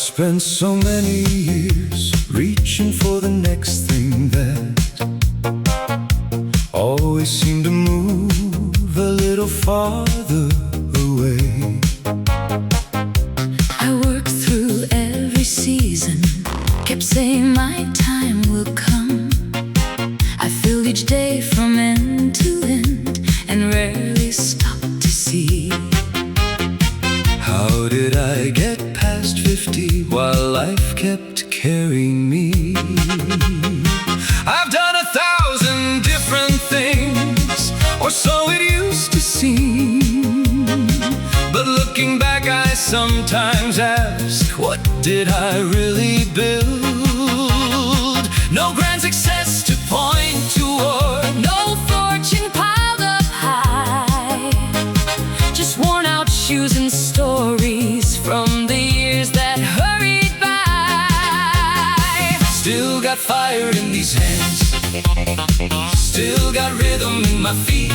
spent so many years reaching for the next thing that always seemed to move a little farther away. I worked through every season, kept saying my time will come. I filled each day from end to end and rarely stopped to see. How did I get past 50 while life kept carrying me? I've done 1,000 different things, or so it used to seem. But looking back, I sometimes ask, what did I really build? No grand success to point toward, No fortune piled up high, just worn out shoes and stories from the years that hurried by. Still got fire in these hands, still got rhythm in my feet.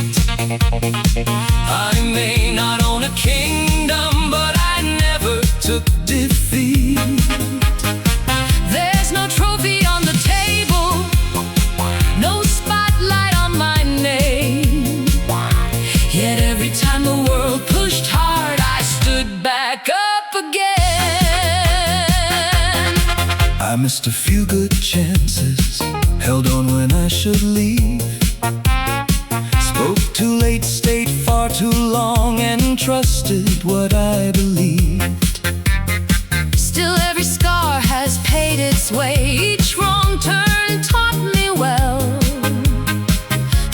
I may not own a kingdom, but I never took defeat. There's no trophy on the table, no spotlight on my name. Yet every time the world pushed hard, I stood back up again. I missed a few good chances, held on when I should leave. Spoke too late, stayed far too long, and trusted what I believed. Still every scar has paid its way, each wrong turn taught me well.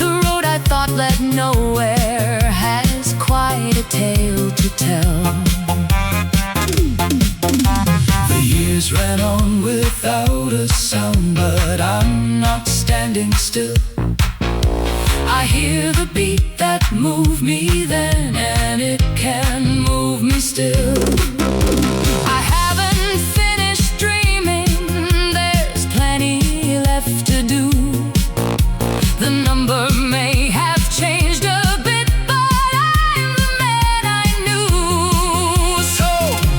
The road I thought led nowhere has quite a tale to tell. The years ran on without a sound, but I'm not standing still. I hear the beat that moved me then, and it can move me still. I haven't finished dreaming, there's plenty left to do. The number may have changed a bit, but I'm the man I knew. So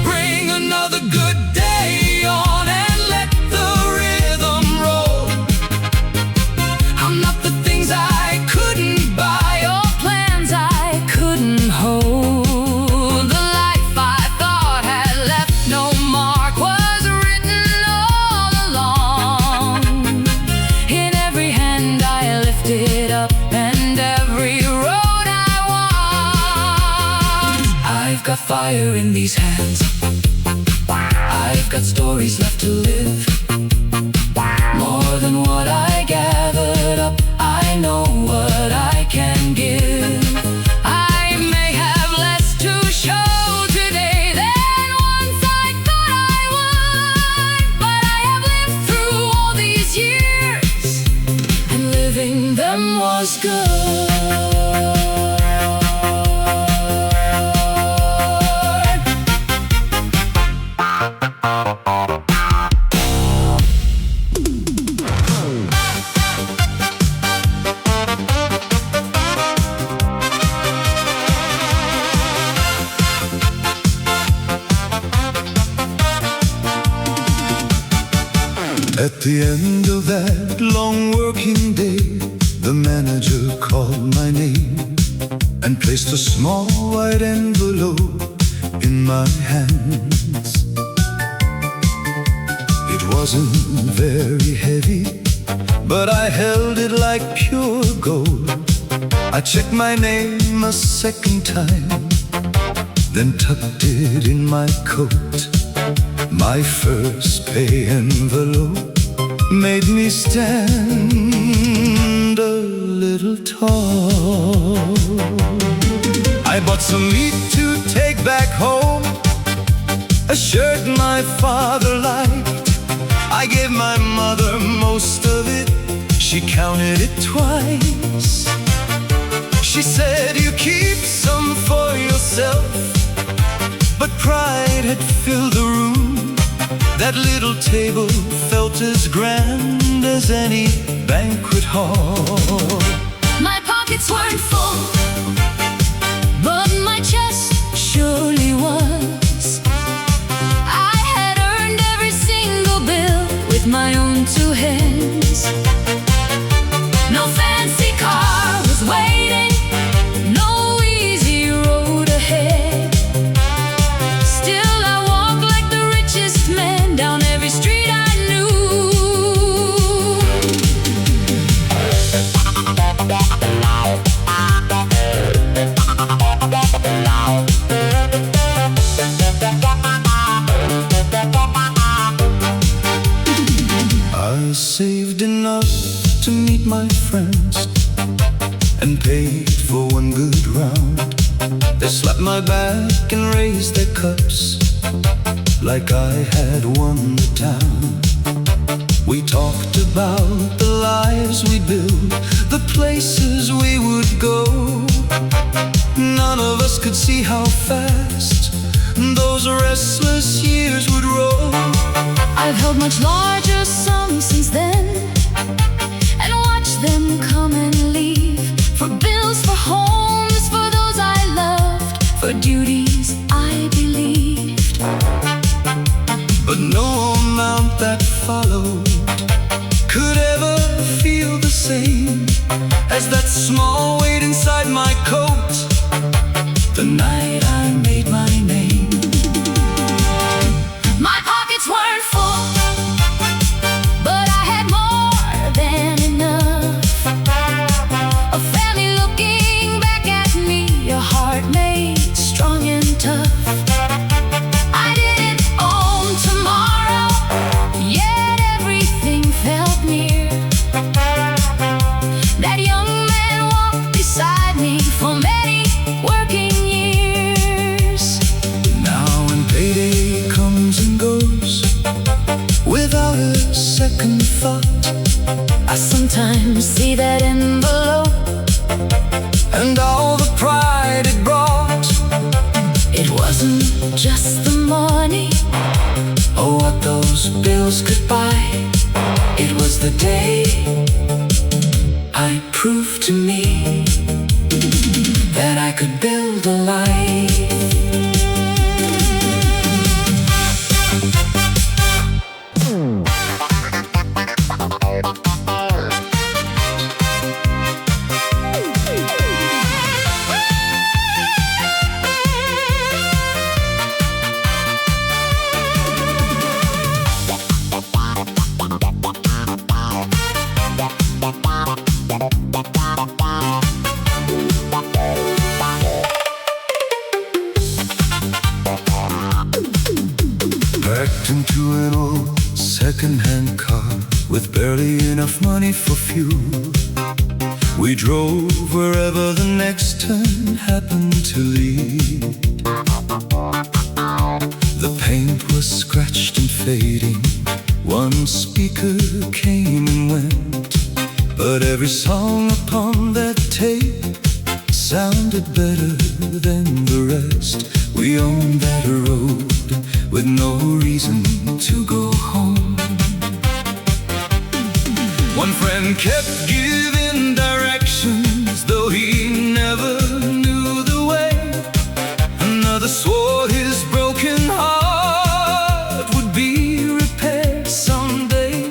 bring another good day on and let the rhythm roll. I'm not the things I couldn't buy or plans I couldn't hold. The life I thought had left no mark was written all along. In every hand I lifted up and every road I walked. I've got fire in these hands, I've got stories left to live. More than what I gathered up, I know what I can give. I may have less to show today than once I thought I would, but I have lived through all these years, and living them was good. At the end of that long working day, the manager called my name and placed a small white envelope in my hands. It wasn't very heavy, but I held it like pure gold. I checked my name a second time, then tucked it in my coat. My first pay envelope made me stand a little tall. I bought some meat to take back home, a shirt my father liked. I gave my mother most of it, she counted it twice. She said, you keep some for yourself, but pride had filled the room. That little table felt as grand as any banquet hall. My pockets weren't full, but my chest surely was. I had earned my own two hands. No fancy car was waiting, no easy road ahead. Still I walked like the richest man down every street I knew. I saved enough to meet my friends and paid for one good round. They slapped my back and raised their cups like I had won the town. We talked about the lives we built, the places we would go. None of us could see how fast those restless years would roll. I've held much larger sums since then and watched them come and leave. For bills, for homes, for those I loved, for duties I believed. But no amount that followed could ever feel the same as that small weight inside my coat the night I made my name. My pockets weren't full, but I had more than enough. A family looking back at me, a heart made strong and tough. I didn't own tomorrow, yet everything felt near. That young man walked beside me for many working years. Now when payday comes and goes without a second thought, I sometimes see that envelope and all the pride it brought. It wasn't just the money Oh, what those bills could buy. It was the day I proved to me that I could build a life. Packed into an old second-hand car with barely enough money for fuel. We drove wherever the next turn happened to lead. The paint was scratched and fading. One speaker came and went, but every song upon that tape sounded better than the rest. We owned that road with no reason to go home. One friend kept giving directions, though he never knew the way. Another swore his broken heart would be repaired someday.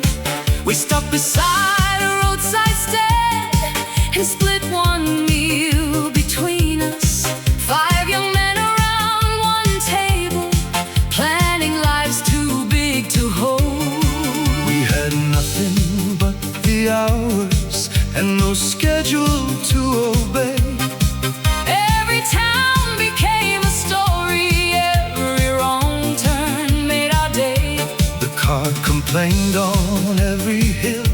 We stopped beside a roadside stand and split one meal between us. 5 young men around one table, planning lives too big to hold. We had nothing but the hours and no schedule to obey. Every town became a story, every wrong turn made our day. The car complained on every hill,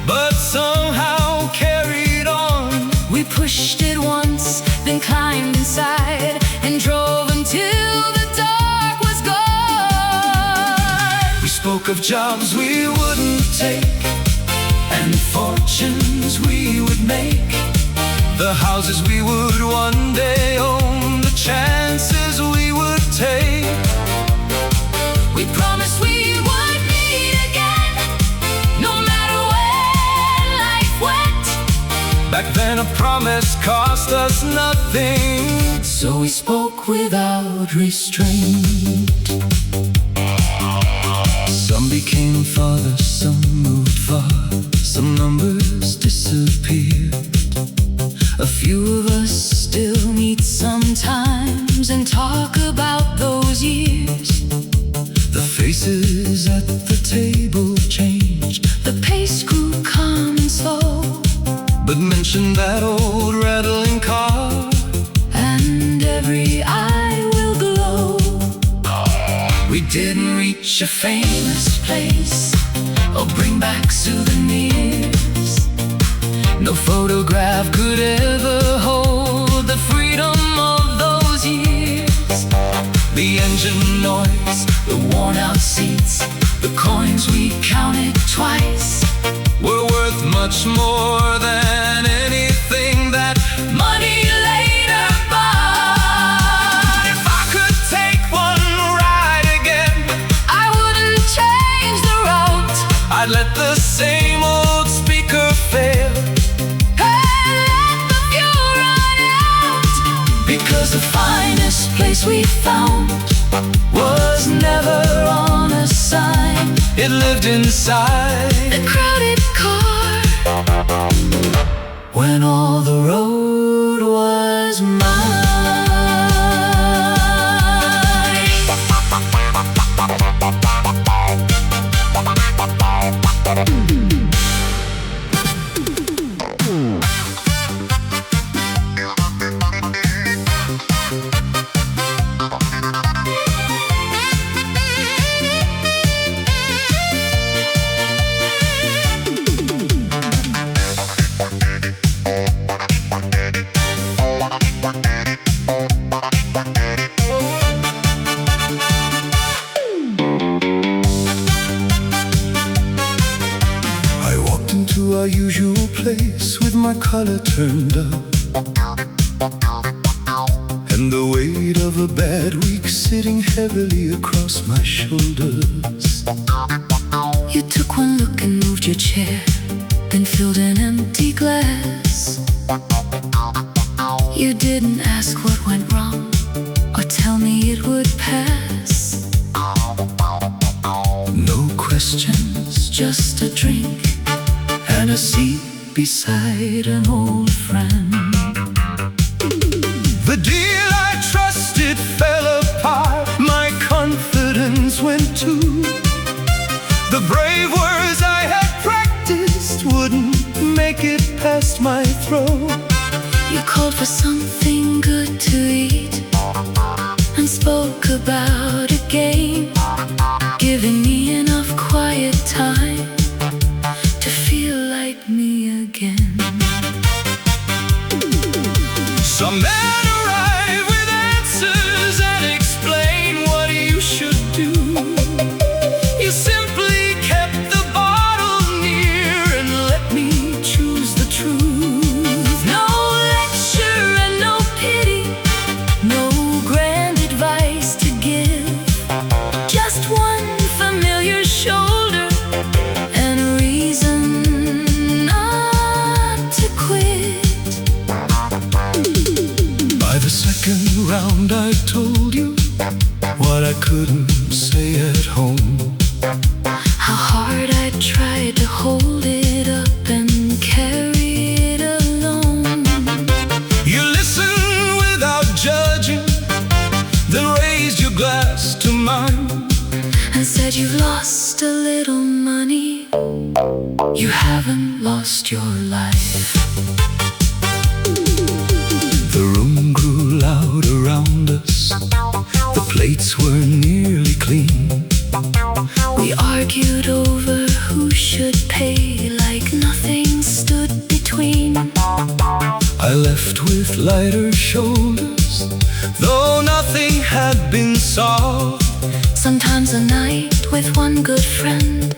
but somehow carried on. We pushed it once, then climbed inside and drove until the dark was gone. We spoke of jobs we wouldn't take and fortunes we would make, the houses we would one day own, the chances we would take. We promised we would meet again, no matter where life went. Back then a promise cost us nothing, so we spoke without restraint. Some became Some farther, some moved far, some numbers disappeared. A few of us still meet sometimes and talk about those years. The faces at the table changed, The pace grew calm and slow, but mention that old rattling car, and every eye will glow. we didn't reach A famous place, or bring back souvenirs. no photograph could ever hold the freedom of those years. The engine noise, the worn out seats, the coins we counted twice were worth much more than anything that money later bought. If I could take one ride again, I wouldn't change the route. I'd let the same old speaker fail, And let the fuel run out. because the Finest place we found was never on a sign. it lived inside. The crowded car, When all the road was mine. I walked into our usual place with my collar turned up, and the weight of a bad week sitting heavily across my shoulders. you took one look and moved your chair, then filled an empty glass. You didn't ask what went wrong, or tell me it would pass. No questions, Just a drink and a seat beside an old friend. The deal I trusted fell apart. My confidence went too. The brave words I had practiced wouldn't make it past my throat. You called for something good to eat and spoke about a game, giving me enough quiet time to feel like me again. Some men arrive with answers and explain what you should do. You simply kept the bottle near and let me choose the truth. No lecture and no pity, no grand advice to give, just one familiar shoulder and a reason not to quit. By the second round I told you what I couldn't say at home. How hard I tried to hold it up and carry it alone. You listened without judging, then raised your glass to mine. And said you've lost a little money, you haven't lost your life. The room grew loud around us. The plates were nearly clean. We argued over who should pay, like nothing stood between. I left with lighter shoulders, though nothing had been solved. Sometimes a night with one good friend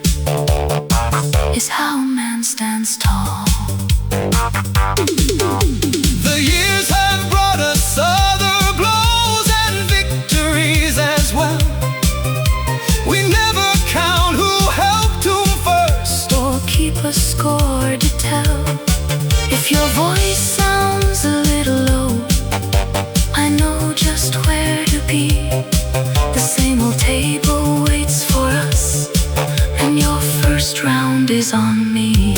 is how a man stands tall. The years have brought us other blows and victories as well. We never count who helped whom first, Or keep a score to tell. If your voice sounds a little low, I know just where to be. The same old table waits for us, and your always on me.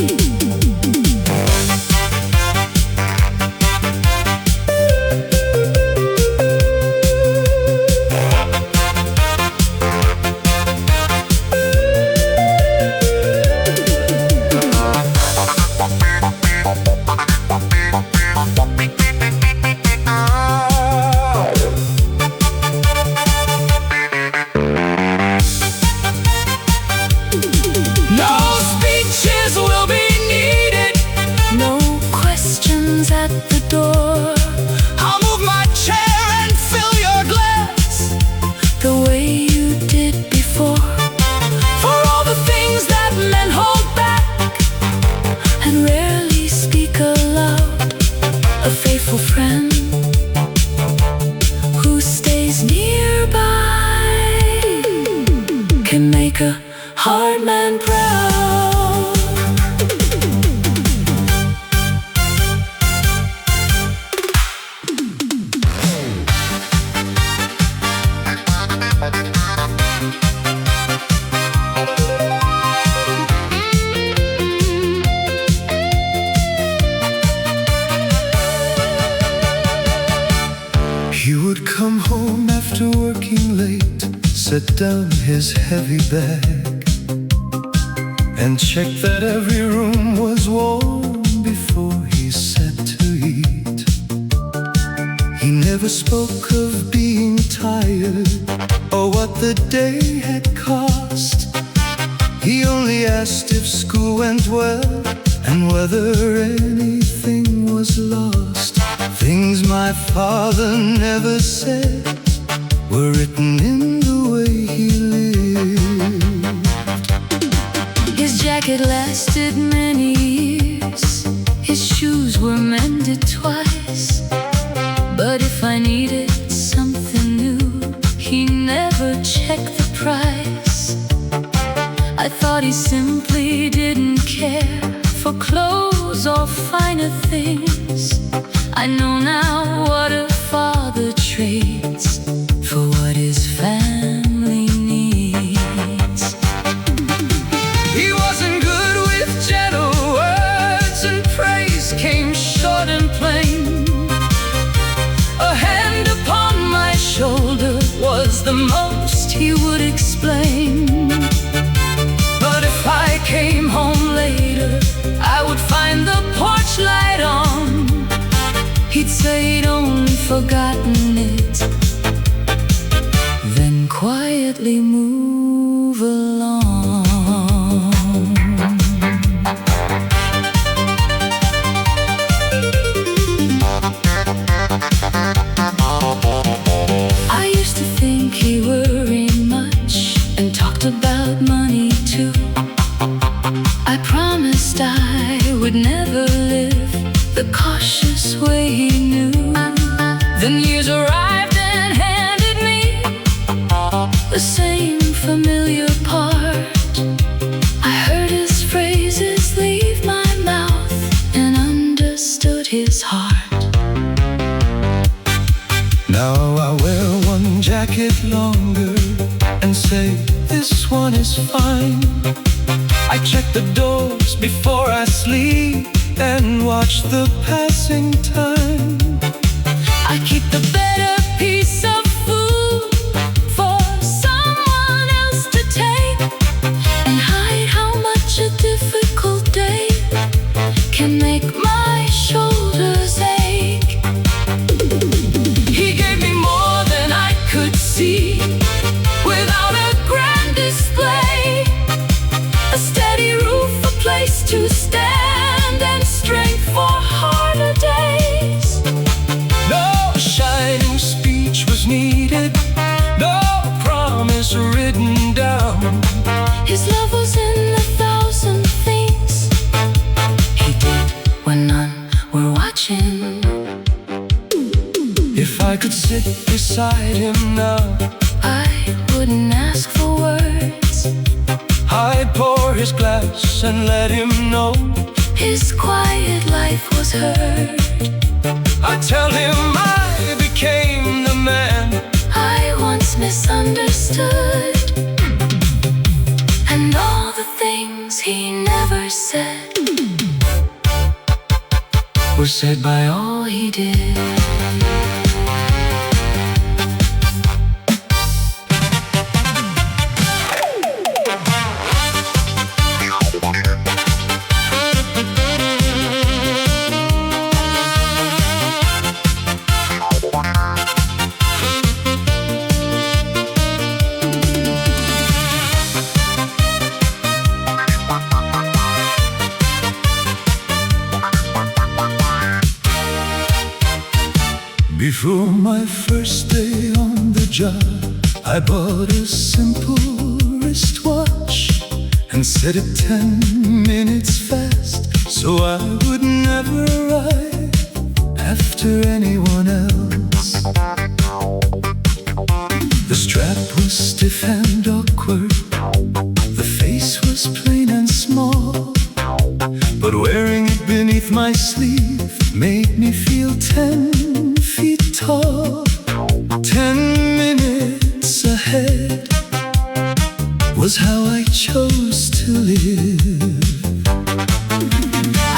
Hard man proud. He would come home after working late, set down his heavy bag, and check that every room was warm before he sat to eat. He never spoke of being tired or what the day had cost. He only asked if school went well and whether anything was lost. Things my father never said were written in the way he lived. His jacket lasted many years, his shoes were mended twice. But if I needed something new, he never checked the price. I thought he simply didn't care for clothes or finer things. I know now what a father trades for what his family needs. He wasn't good with gentle words, and praise came short and plain. A hand upon my shoulder was the most he would explain. But if I came home later, I would find the porch light on. He'd say he'd only forgotten it, then quietly move along. I used to think he worried much and talked about money too. I promised I would never live the cautious way he knew. Then years arrived and handed me the same familiar part. I heard his phrases leave my mouth and understood his heart. now I wear one jacket longer and say this one is fine. I check the doors before I sleep and watch the passing time. I keep the better piece of food for someone else to take, and hide how much a difficult day can make my shoulders ache. He gave me more than I could see without a grand display. A steady roof, a place to stand, and strength for harder days. No shining speech was needed, no promise written down. His love was in a thousand things he did when none were watching. If I could sit beside him now, I wouldn't ask for words. I'd pour his glass and let him know His quiet life was heard. I'd tell him I became the man I once misunderstood, and all the things he never ever said were said by all he did. Before my first day on the job, I bought a simple wristwatch and set it 10 minutes fast, so I would never arrive after anyone else. The strap was stiff and awkward, the face was plain and small, but wearing it beneath my sleeve made me feel 10 feet tall. 10 minutes ahead was how I chose to live.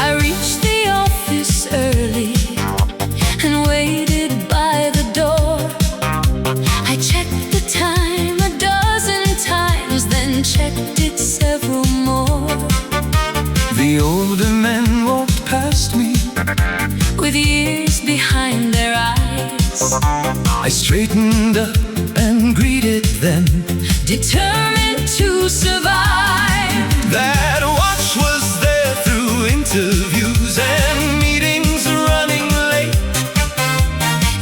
I reached the office early and waited by the door. I checked the time a dozen times, then checked it several more. The older men walked past me with years behind their eyes. I straightened up and greeted them, determined to survive. That watch was there through interviews and meetings running late.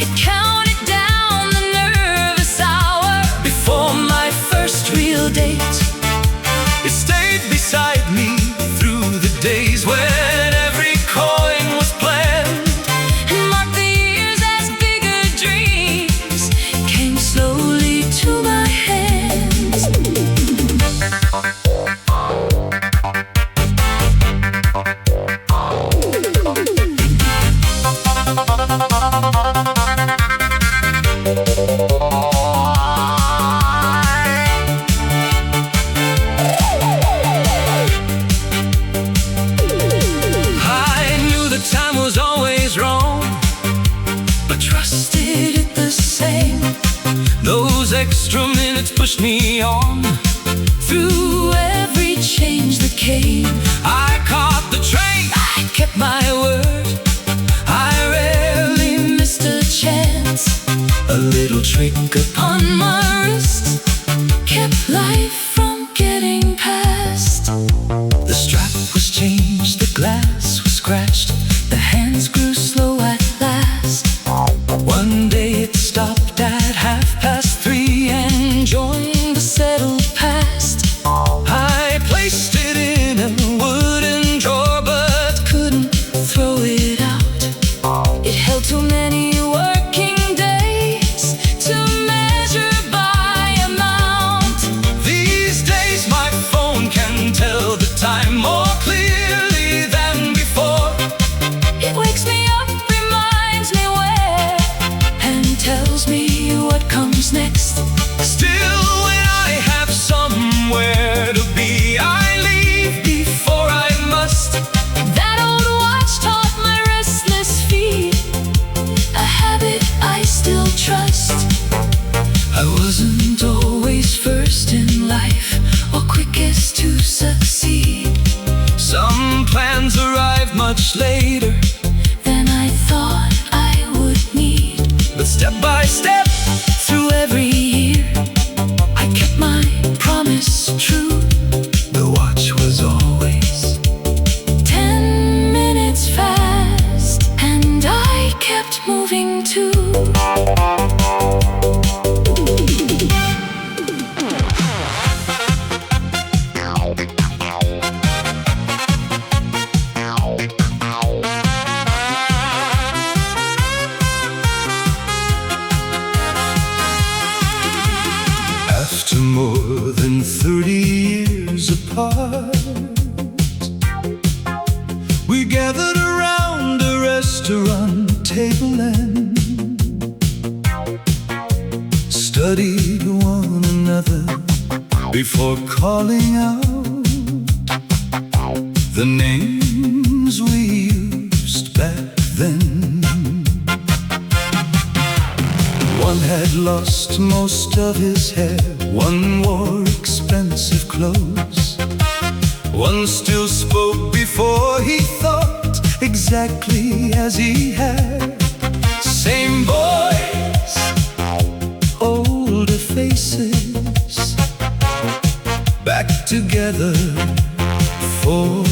It counted down the nervous hour Before my first real date, it stayed beside me through the days when every coin was planned. and marked the years as bigger dreams came slowly to my hands. I knew the time was always wrong, But trusted it the same. those extra minutes pushed me on. Through every change that came, I caught the train, I kept my word. I rarely Missed a chance. a little trick upon On my wrist kept life from getting past. the strap was changed, the glass was scratched, The hands grew slow at last. one day it stopped at 3:30 And joined the settled past. I placed it in a wooden drawer, but Couldn't throw it out. It held too many working days to measure by amount. these days my phone can tell the time more clearly than before. It wakes me up, reminds me where, and tells me what comes next. Still, when I have somewhere to be, I leave before I must. That old watch taught my restless feet a habit I still trust. I wasn't Always first in life or quickest to succeed. Some plans arrive much later, Than I thought I would need. but step by step, Through every year I kept my promise true. the watch was always 10 minutes fast, and I kept moving too. after more than 30 years apart. We gathered around a restaurant table and studied one another before calling out. the names we used back then. One had lost most of his hair, one wore expensive clothes, one still spoke before he thought exactly as he had. Same boys, older faces, back together for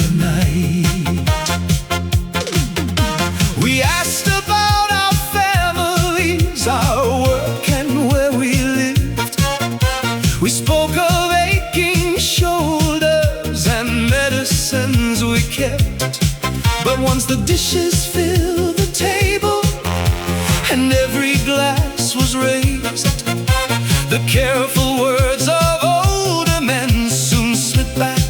a night. We asked about our families, our work and where we lived. We spoke of aching shoulders and medicines we kept. But once the dishes filled the table and every glass was raised, the careful words of older men soon slipped back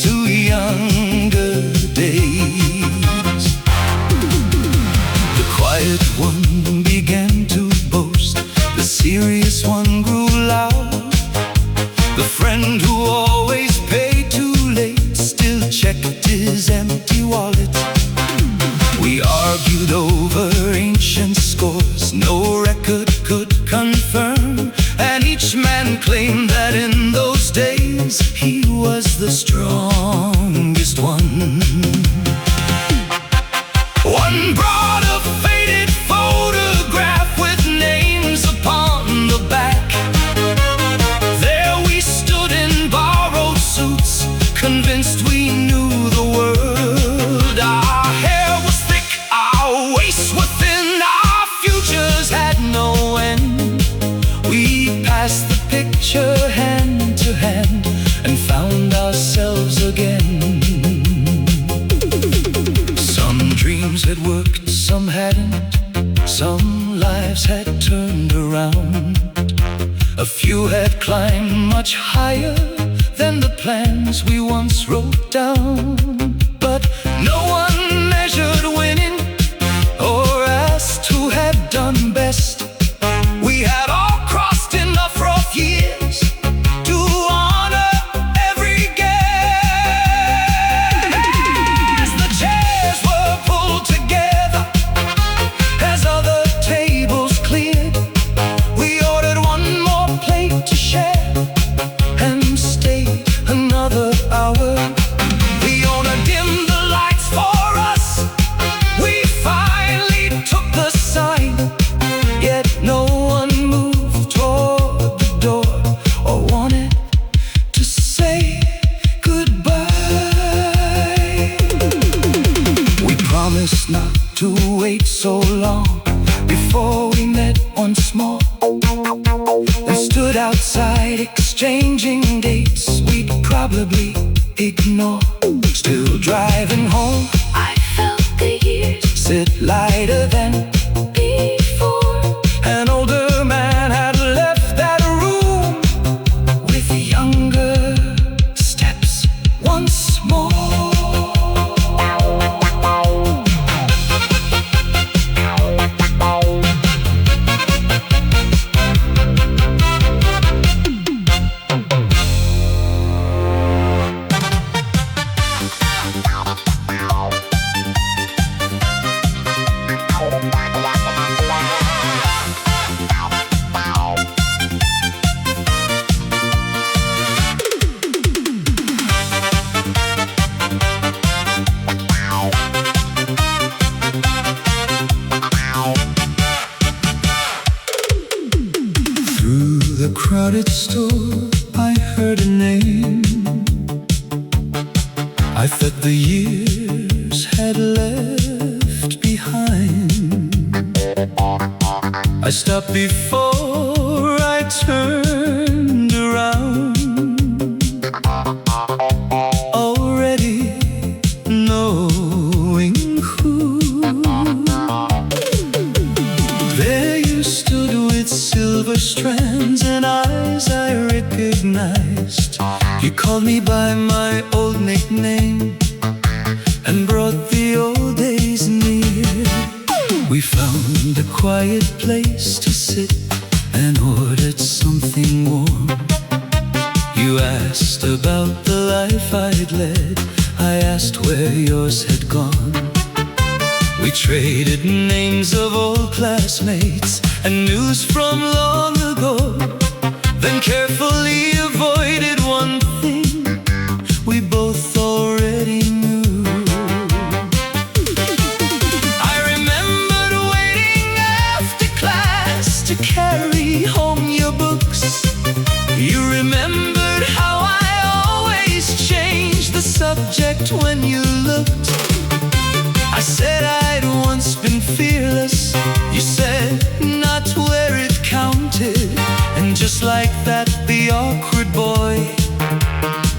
to younger days. The quiet one began to boast, the serious one grew loud. The friend who always paid too late still checked his empty wallet. We argued over ancient scores no record could confirm, and each man claimed that in those days he was the strongest one. One brought a faded photograph with names upon the back. There we stood in borrowed suits, convinced we knew the world. Our hair was thick, our waists were thin, our futures had no end. We passed the picture hand to hand and found ourselves again. Some dreams had worked, some hadn't. Some lives had turned around. A few had climbed much higher than the plans we once wrote down. But no one measured winning or asked who had done best. We had all crossed enough rough years to honor every guest. As the chairs were pulled together, as other tables cleared, we ordered one more plate to share and stayed another hour. The owner dimmed the lights for us. We finally took the sign, yet no one moved toward the door or wanted to say goodbye. We promised not to wait so long before we met once more, and stood outside exchanging dates we'd probably ignore. Still driving home, I felt the years sit lighter than before. an older man had left that room with younger steps once more. Through the crowded store, I heard a name I thought the years had left behind. I stopped before I turned around, already knowing who. There you stood with silver strands and eyes I recognized. You called me by my old nickname and brought the old days near. We found a quiet place to sit and ordered something warm. You You asked about the life I'd led. I asked where yours had gone. We traded names of old classmates and news from long ago, then carefully avoided one thing we both already knew. I remembered waiting after class to carry home your books. You remembered how I always changed the subject when you looked. I said I'd once been fearless. You said not where it counted. And just like that, the awkward boy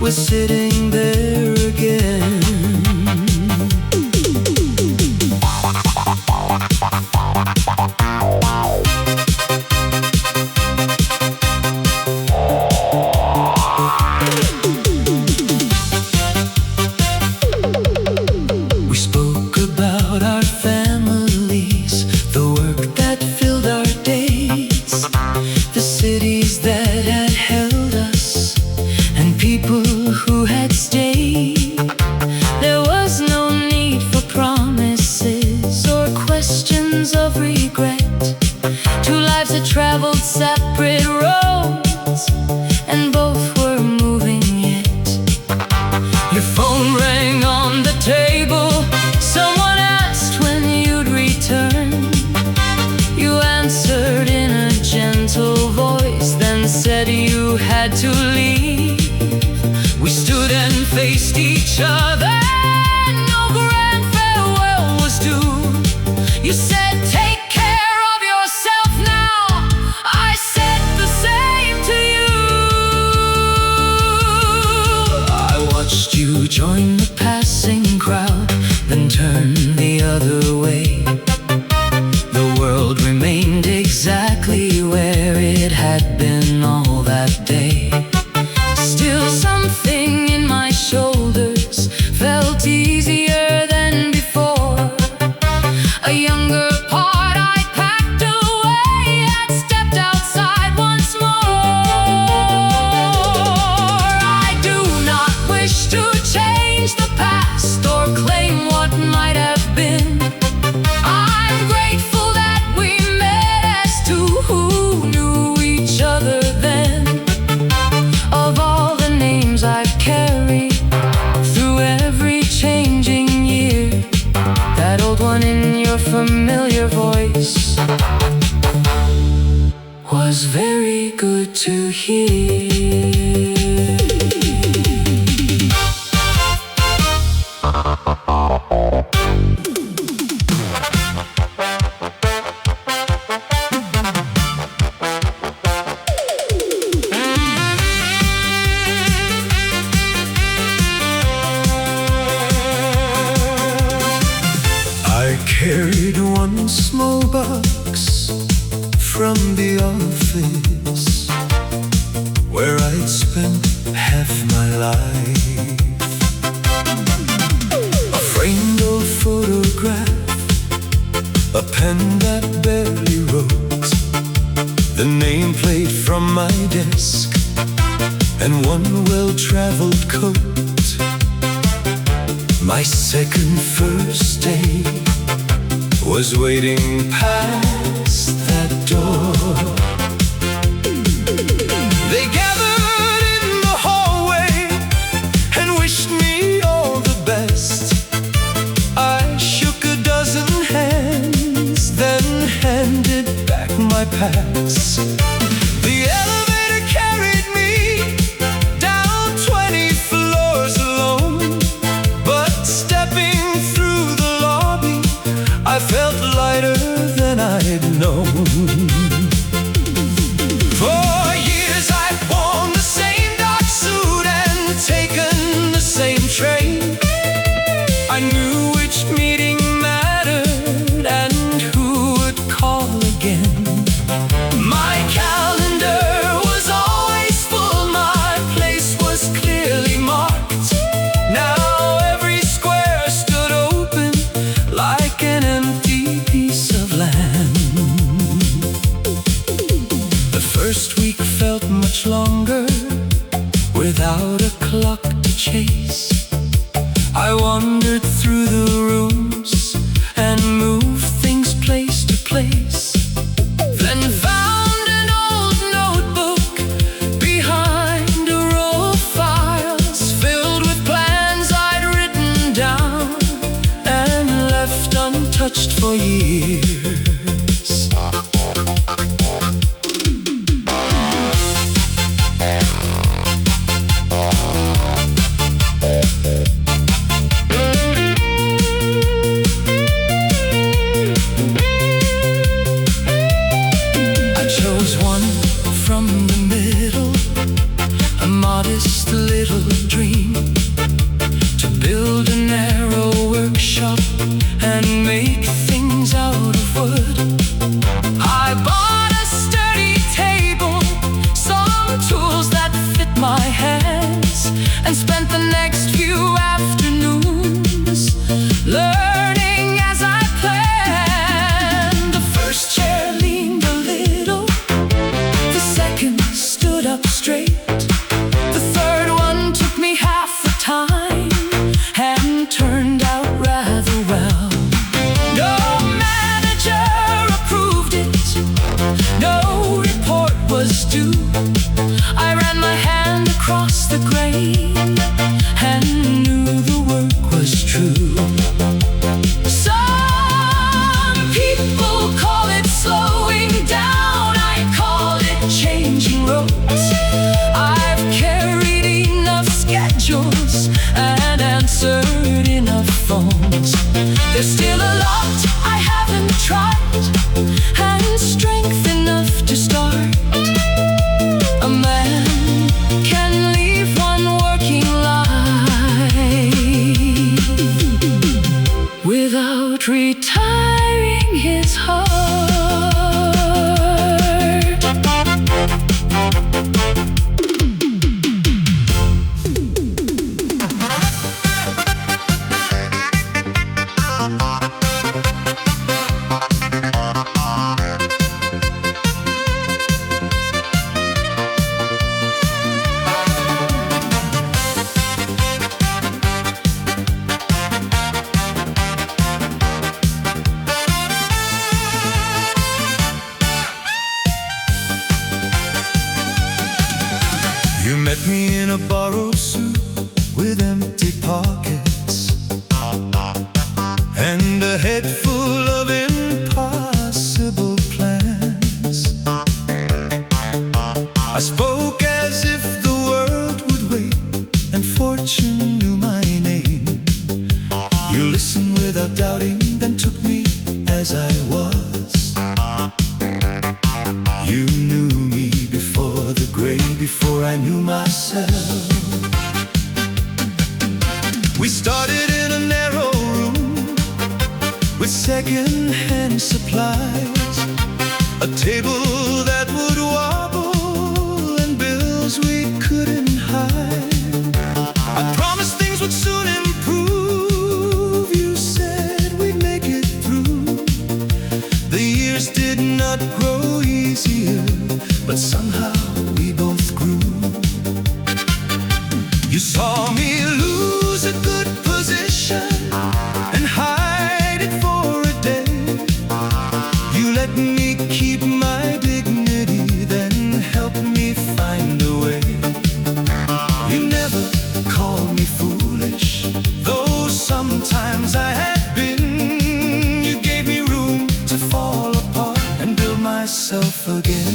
was sitting there again. We spoke about our families, the work that filled our days, the cities that had held us, and people who had stayed. There was no need for promises or questions of regret. Two lives had traveled separate roads, and both were moving yet. Your phone rang on the table. Someone asked when you'd return. You answered in a gentle voice, then said you had to leave. We stood and faced each other. No grand farewell was due. You said, "Take care of yourself now." I said the same to you. I watched you join the passing crowd, then turn the other way. The world remained exactly where it had been all that day. Still something in my shoulders felt easier than before. A younger part I packed away had stepped outside once more. I do not wish to change the past or claim what might have been. I'm grateful that we met as two who knew each other then. Of all the names I've carried through every changing year, that old one in your familiar voice was very good to hear. I carried one small box from the office where I'd spent half my life. A framed old photograph, a pen that barely wrote, the nameplate from my desk, and one well-traveled coat. My second first day was waiting past that door. They gathered in the hallway and wished me all the best. I shook a dozen hands, then handed back my pass. The elevator carried me down 20 floors alone, but stepping through the lobby, I felt lighter than I'd known. without a clock to chase. I wandered through the rooms and moved things place to place. Then found an old notebook behind a row of files filled with plans I'd written down and left untouched for years. And spent the next few afternoons learning as I planned. The first chair leaned a little, the second stood up straight, the third one took me half the time and turned out rather well. No manager approved it, no report was due. I ran my hand across the grain and knew the work was true. Some people call it slowing down, I call it changing roads. I've carried enough schedules and answered enough phones. There's still a lot I haven't tried and strength enough to start. A man can leave one working life without retiring his heart. You met me in a borrowed suit with empty pockets and a head full of impossible plans. I spoke as if the world would wait and fortune knew my name. You listened without doubting, then took me as I was. You knew me before the gray, before I knew myself. We started in a narrow room with second-hand supplies, a table that would wobble and bills we couldn't hide. I promised things would soon improve. You said we'd make it through. The years did not grow easier, but somehow we both grew. You saw me lose a good position and hide it for a day. You let me keep my dignity, then helped me find a way. You never called me foolish, though sometimes I had been. You gave me room to fall apart and build myself again.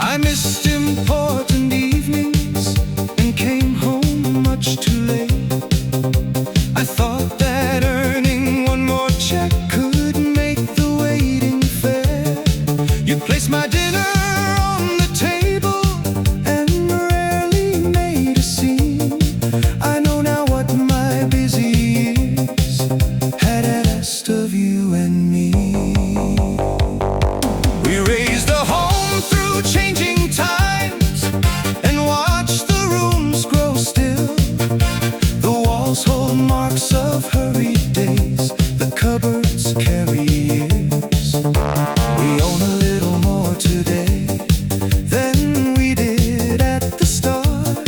I missed important evenings and came home much too late. I thought that earning one more check could make the waiting fair. You placed my dinner on the table and rarely made a scene. walls hold marks of hurried days. The cupboards carry years. We own a little more today than we did at the start,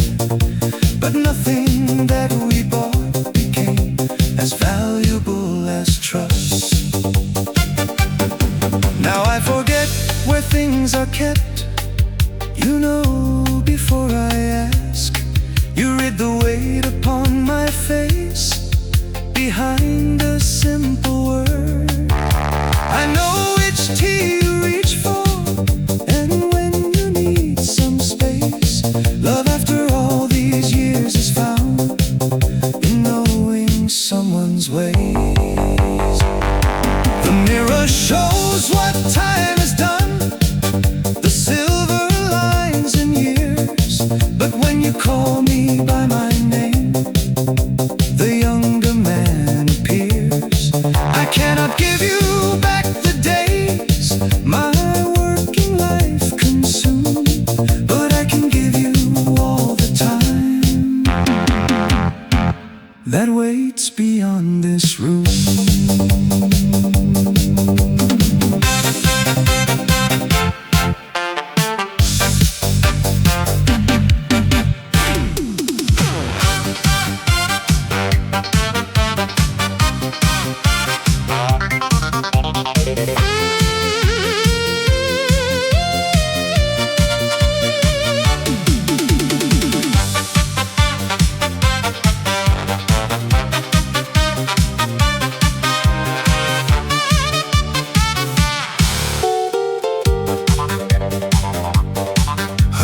but nothing that we bought became as valuable as trust. Now I forget where things are kept. You know before I ask. You read the weight upon my face behind a simple word. I know which tea you reach for, and when you need some space. Love after all these years is found in knowing someone's ways. The mirror shows what time has done, the silver lines and years. But when you call me by my name, the younger man appears. I cannot give you back the days my working life consumed, but I can give you all the time that waits beyond this room.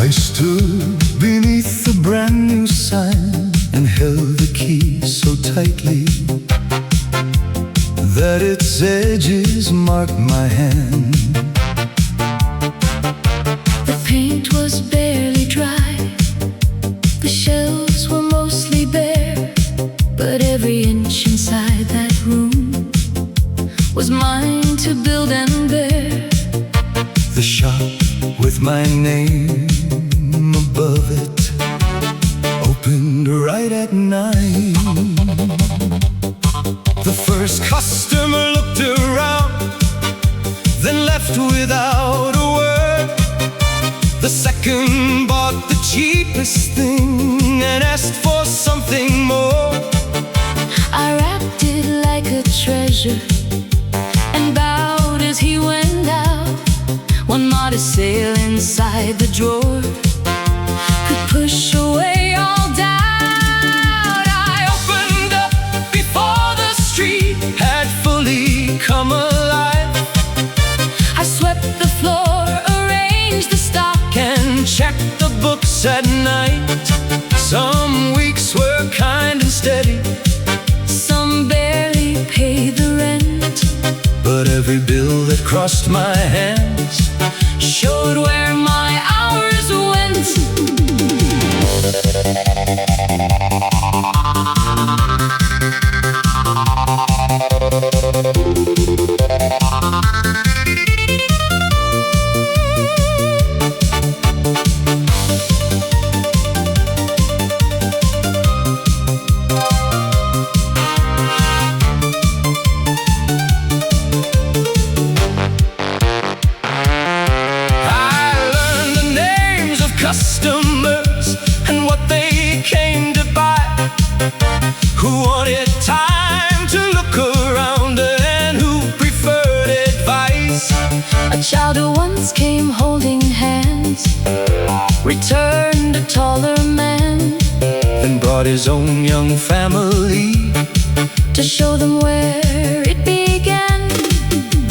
I stood beneath the brand new sign and held the key so tightly that its edges marked my hand. The paint was barely dry, the shelves were mostly bare, but every inch inside that room was mine to build and bear. The shop with my name above it opened right at 9. The first customer looked around, then left without a word. The second bought the cheapest thing and asked for something more. I wrapped it like a treasure and bowed as he went out. One modest sale inside the drawer could push away all doubt. I opened up before the street had fully come alive. I swept the floor, arranged the stock, And checked the books at night. Some weeks were kind and steady, some barely paid the rent, but every bill that crossed my hands showed where my hours went. customers and what they came to buy, who wanted time to look around and who preferred advice. A child who once came holding hands returned a taller man, then brought his own young family to show them where it began.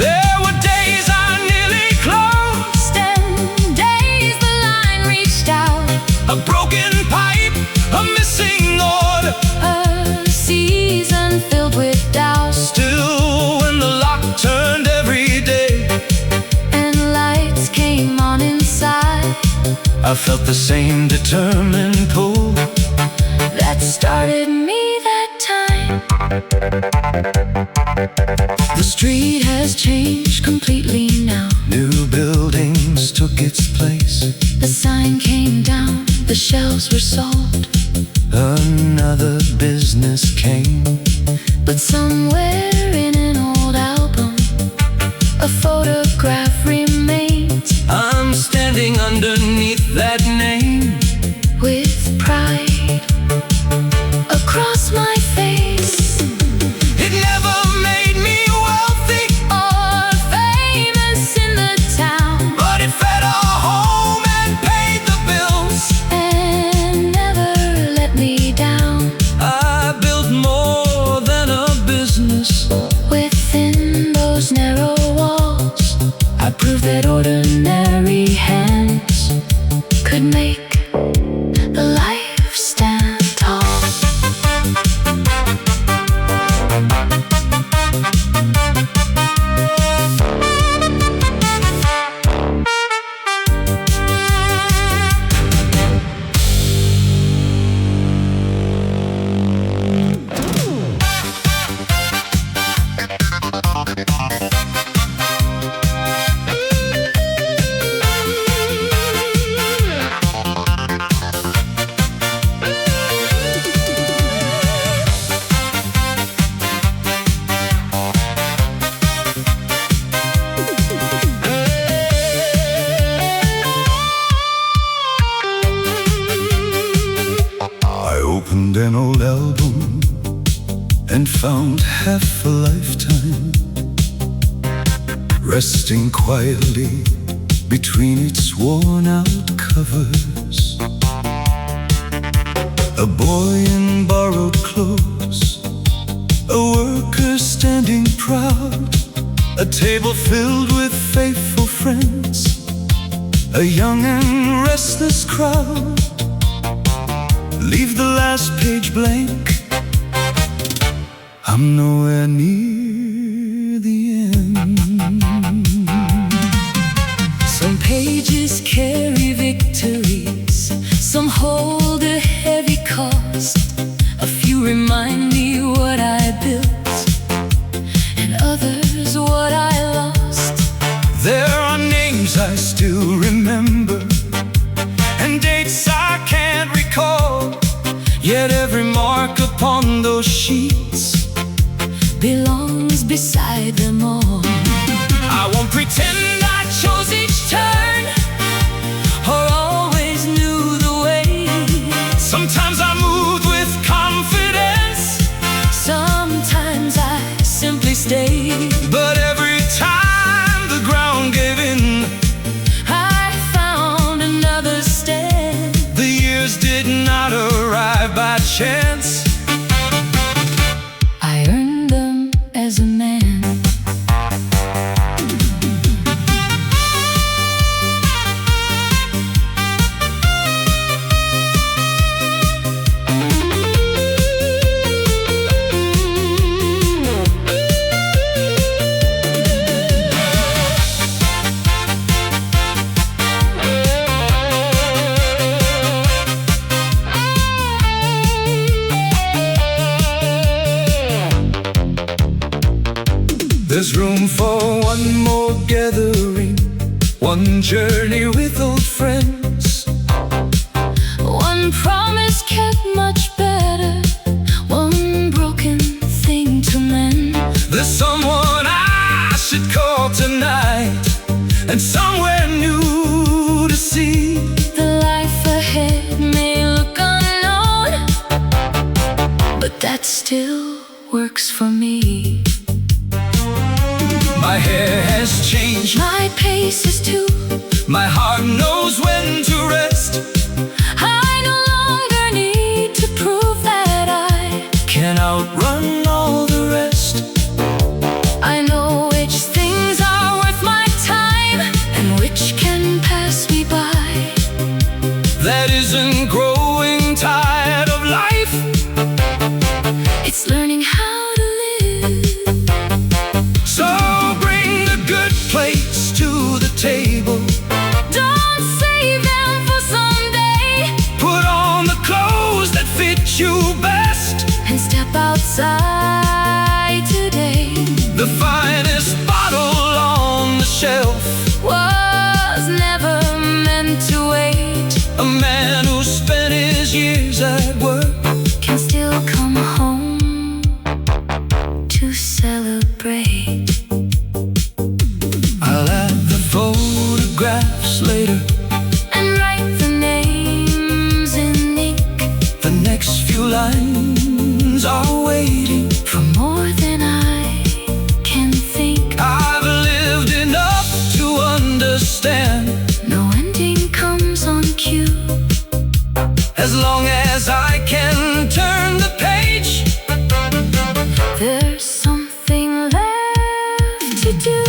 There were days I nearly closed, and days the line reached out. a broken pipe, a missing order, A season filled with doubt, still when the lock turned every day and lights came on inside. I felt the same determined pull That started me that time. The street has changed completely now. New buildings took its place. The sign came down, the shelves were sold. Another business came, but somewhere in an old album, a photograph remains. I'm standing underneath that name With pride across my face. It never made me wealthy Or famous in the town, but it fed our home and paid the bills and never let me down. I built more than a business Within those narrow walls, I proved that ordinary hands could make the life stand tall. I opened an old album and found half a lifetime resting quietly between its worn-out covers. A boy in borrowed clothes, a worker standing proud, a table filled with faithful friends, a young and restless crowd. Leave the last page blank, I'm nowhere near the end. Some pages carry victories, some hold a heavy cost. A few remind me what I built, and others what I lost. There are names I still remember, and dates I can't recall. Yet every mark upon those sheets Belongs beside them all. I won't pretend I chose each turn or always knew the way. Sometimes I moved with confidence, Sometimes I simply stayed. but every time the ground gave in, I found another stand. the years did not arrive by chance. I earned them as a man. There's room for one more gathering, one journey with old friends. One promise kept much better, one broken thing to mend. There's someone I should call tonight, and somewhere new to see. The life ahead may look unknown, but that still works for me. My hair has changed, My pace is too. my heart knows when to rest. I no longer need to prove that I Can outrun all the rest. I know which things are worth my time and which can pass me by. That isn't growing tired of life. It's learning how to live. So bring the good plates to the table. Don't save them for someday, Put on the clothes that fit you best. and step outside today. The finest bottle on the shelf, Was never meant to wait. a man who spent his years at work. to do.